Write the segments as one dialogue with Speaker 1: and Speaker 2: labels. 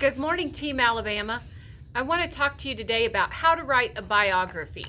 Speaker 1: Good morning, Team Alabama. I want to talk to you today about how to write a biography.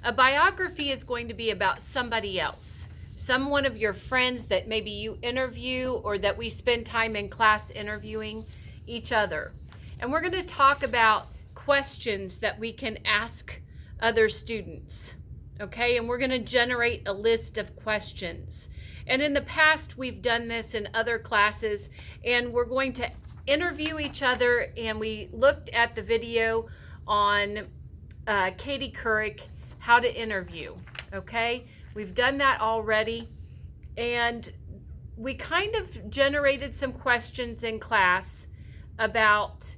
Speaker 1: A biography is going to be about somebody else, someone of your friends that maybe you interview or that we spend time in class interviewing each other. And we're going to talk about questions that we can ask other students, okay? And we're going to generate a list of questions. And in the past, we've done this in other classes, and we're going to interview each other, and we looked at the video on Katie Couric, how to interview, okay? We've done that already, and we kind of generated some questions in class about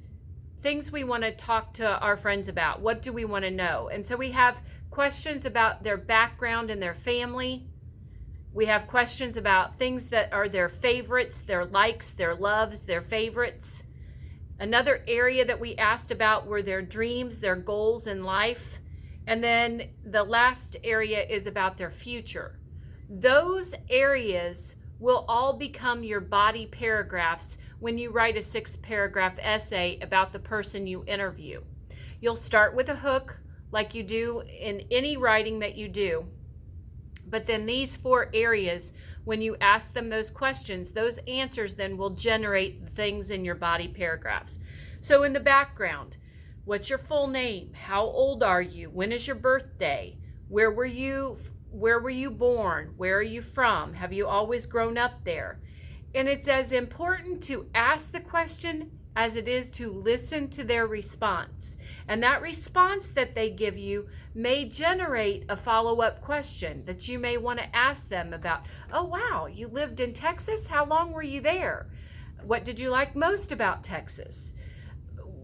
Speaker 1: things we want to talk to our friends about. What do we want to know? And so we have questions about their background and their family. We have questions about things that are their favorites, their likes, their loves, their favorites. Another area that we asked about were their dreams, their goals in life. And then the last area is about their future. Those areas will all become your body paragraphs when you write a 6-paragraph essay about the person you interview. You'll start with a hook like you do in any writing that you do. But then these 4 areas, when you ask them those questions, those answers then will generate things in your body paragraphs. So in the background, what's your full name? How old are you? When is your birthday? Where were you born? Where are you from? Have you always grown up there? And it's as important to ask the question as it is to listen to their response. And that response that they give you may generate a follow-up question that you may want to ask them about. Oh, wow, you lived in Texas? How long were you there? What did you like most about Texas?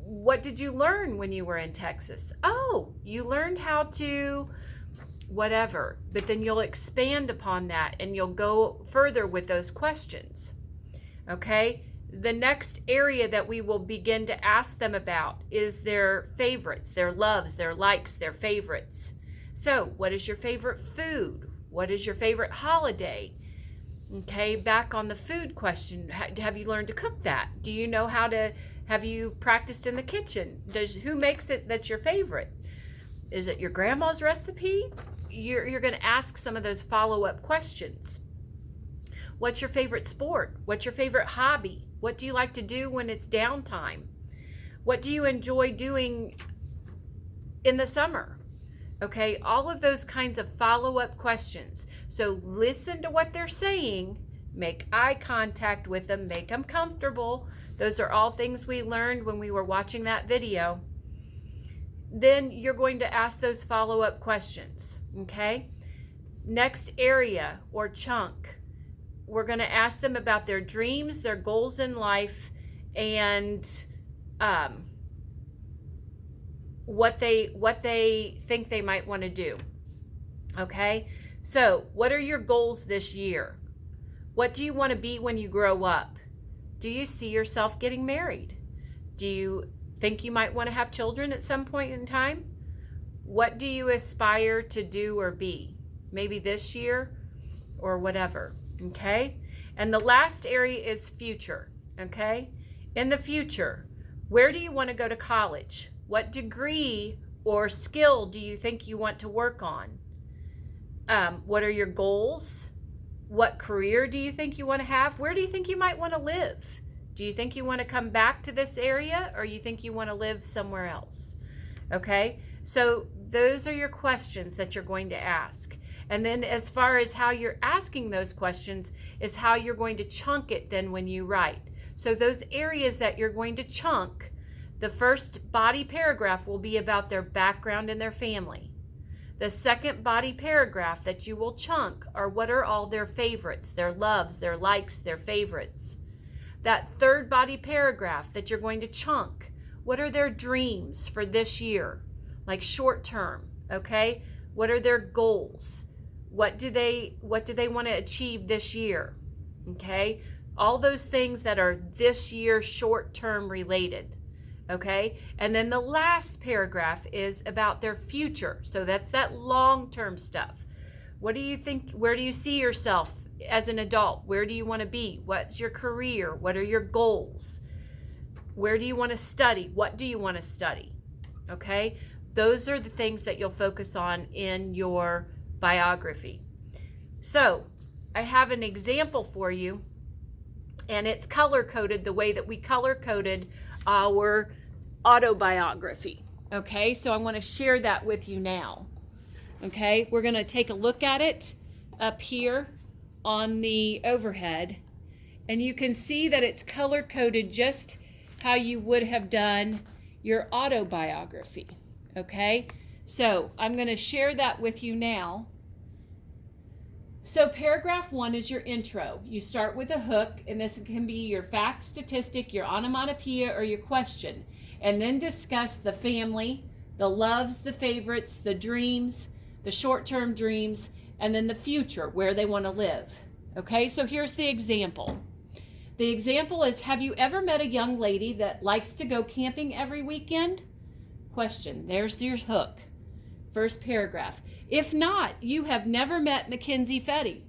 Speaker 1: What did you learn when you were in Texas? Oh, you learned how to whatever. But then you'll expand upon that and you'll go further with those questions. Okay? The next area that we will begin to ask them about is their favorites, their loves, their likes, their favorites. So, what is your favorite food? What is your favorite holiday? Okay, back on the food question, have you learned to cook that? Do you know have you practiced in the kitchen? Who makes it that's your favorite? Is it your grandma's recipe? You're going to ask some of those follow-up questions. What's your favorite sport? What's your favorite hobby? What do you like to do when it's downtime? What do you enjoy doing in the summer? Okay, all of those kinds of follow-up questions. So listen to what they're saying, make eye contact with them, make them comfortable. Those are all things we learned when we were watching that video. Then you're going to ask those follow-up questions, okay? Next area or chunk. We're going to ask them about their dreams, their goals in life, and what they think they might want to do. Okay? So, what are your goals this year? What do you want to be when you grow up? Do you see yourself getting married? Do you think you might want to have children at some point in time? What do you aspire to do or be? Maybe this year or whatever. Okay? And the last area is future. Okay? In the future, where do you want to go to college? What degree or skill do you think you want to work on? What are your goals? What career do you think you want to have? Where do you think you might want to live? Do you think you want to come back to this area, or you think you want to live somewhere else? Okay? So those are your questions that you're going to ask. And then as far as how you're asking those questions is how you're going to chunk it then when you write. So those areas that you're going to chunk, the first body paragraph will be about their background and their family. The second body paragraph that you will chunk are what are all their favorites, their loves, their likes, their favorites. That third body paragraph that you're going to chunk, what are their dreams for this year? Like short term, okay? What are their goals? What do they want to achieve this year? Okay? All those things that are this year short-term related. Okay? And then the last paragraph is about their future. So that's that long-term stuff. What do you think? Where do you see yourself as an adult? Where do you want to be? What's your career? What are your goals? Where do you want to study? What do you want to study? Okay, those are the things that you'll focus on in your biography. So I have an example for you, and it's color-coded the way that we color-coded our autobiography. Okay, so I want to share that with you now. Okay, we're going to take a look at it up here on the overhead, and you can see that it's color-coded just how you would have done your autobiography. Okay, so I'm going to share that with you now. So paragraph 1 is your intro. You start with a hook, and this can be your fact, statistic, your onomatopoeia, or your question, and then discuss the family, the loves, the favorites, the dreams, the short-term dreams, and then the future, where they want to live. Okay, so here's the example. The example is, have you ever met a young lady that likes to go camping every weekend? Question. There's your hook. First paragraph. If not, you have never met Mackenzie Fetty.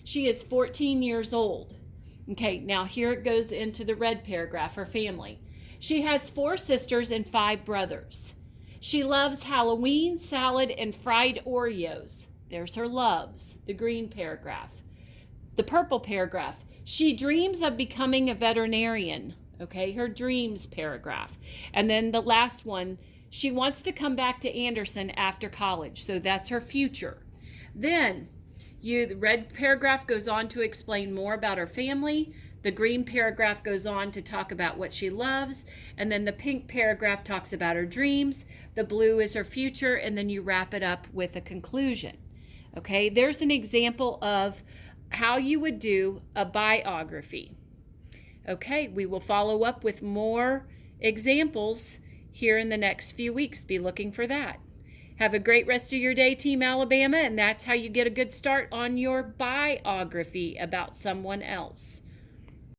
Speaker 1: She is 14 years old. Okay, now here it goes into the red paragraph, her family. She has 4 sisters and 5 brothers. She loves Halloween, salad, and fried Oreos. There's her loves, the green paragraph. The purple paragraph. She dreams of becoming a veterinarian. Okay, her dreams paragraph. And then the last one, she wants to come back to Anderson after college. So that's her future. Then the red paragraph goes on to explain more about her family. The green paragraph goes on to talk about what she loves. And then the pink paragraph talks about her dreams. The blue is her future. And then you wrap it up with a conclusion. Okay, there's an example of how you would do a biography. Okay, we will follow up with more examples here in the next few weeks. Be looking for that. Have a great rest of your day, Team Alabama, and that's how you get a good start on your biography about someone else.